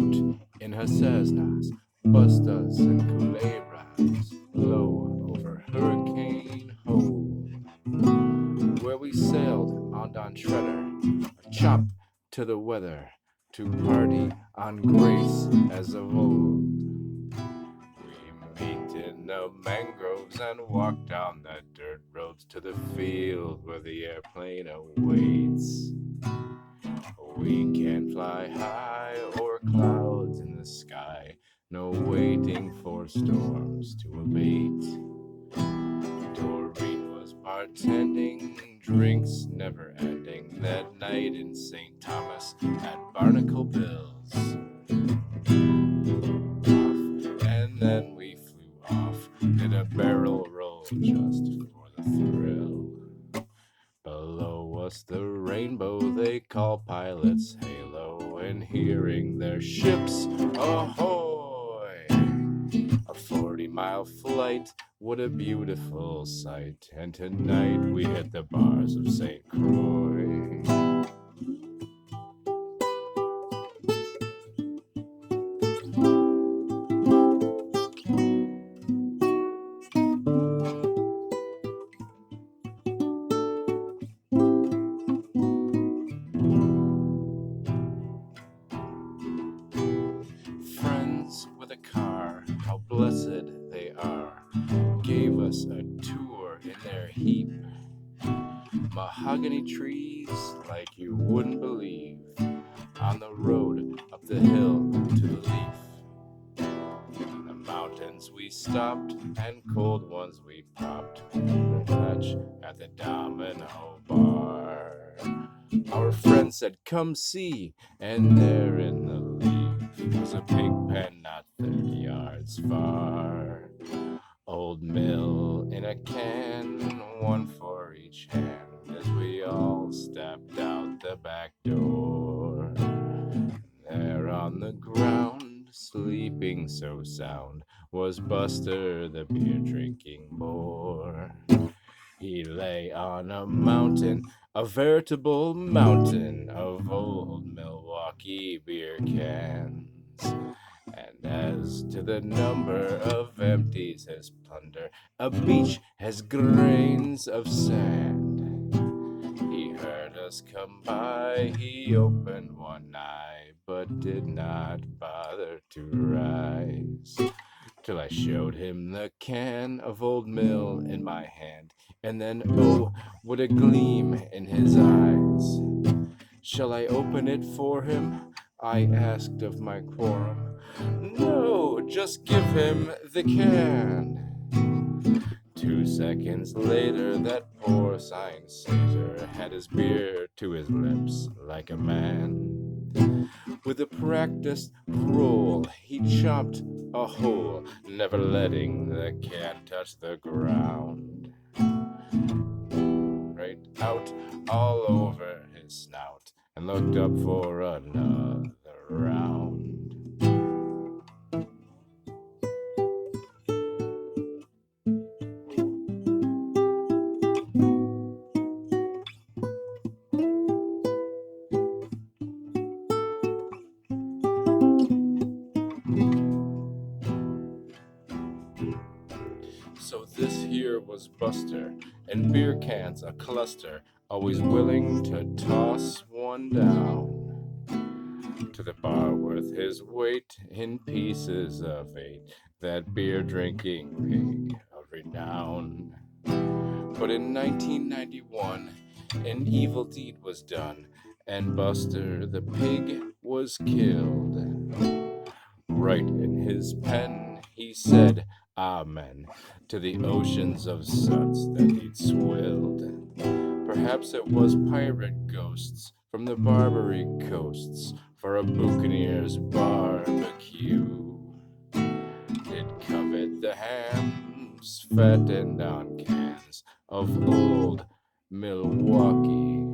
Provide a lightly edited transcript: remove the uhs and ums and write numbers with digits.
out in her Cessnas, Bustas and Culebras, low over Hurricane Hole, where we sailed on Don Shredder, chop to the weather, to party on grace as of old. We meet in the mangroves and walk down the dirt roads to the field where the airplane awaits. We can't fly high or clouds in the sky, no waiting for storms to abate. Doreen was bartending, drinks never ending, that night in St. Thomas at Barnacle Bill's. And then we flew off, did a barrel roll just for the thrill. Below us the rainbow they call pilots halo, and hearing their ships ahoy. A 40-mile flight, what a beautiful sight, and tonight we hit the bars of St. Croix. Friends with a car, how blessed they are, gave us a tour in their heap. Mahogany trees like you wouldn't believe, on the road up the hill to the leaf. In the mountains we stopped and cold ones we popped, touch at the Domino Bar. Our friend said, "Come see," and there in the leaf was a pig pen not 30 yards far. Old mill in a can, one for each hand, as we all stepped out the back door. There on the ground, sleeping so sound, was Buster the beer-drinking boar. He lay on a mountain, a veritable mountain of old Milwaukee beer cans. And as to the number of empties his plunder, a beach has grains of sand. He heard us come by, he opened one eye, but did not bother to rise. Till I showed him the can of Old Mill in my hand, and then, oh, what a gleam in his eyes. "Shall I open it for him?" I asked of my quorum. "No, just give him the can." 2 seconds later, that poor sign satyr had his beer to his lips like a man. With a practiced roll, he chopped a hole, never letting the can touch the ground. Right out all over his snout, and looked up for another round. So this here was Buster, and beer cans a cluster, always willing to toss one down. To the bar worth his weight in pieces of 8, that beer-drinking pig of renown. But in 1991, an evil deed was done, and Buster the pig was killed. Right in his pen he said amen to the oceans of suds that he'd swilled. Perhaps it was pirate ghosts from the Barbary coasts for a buccaneer's barbecue. It covered the hams fattened on cans of old Milwaukee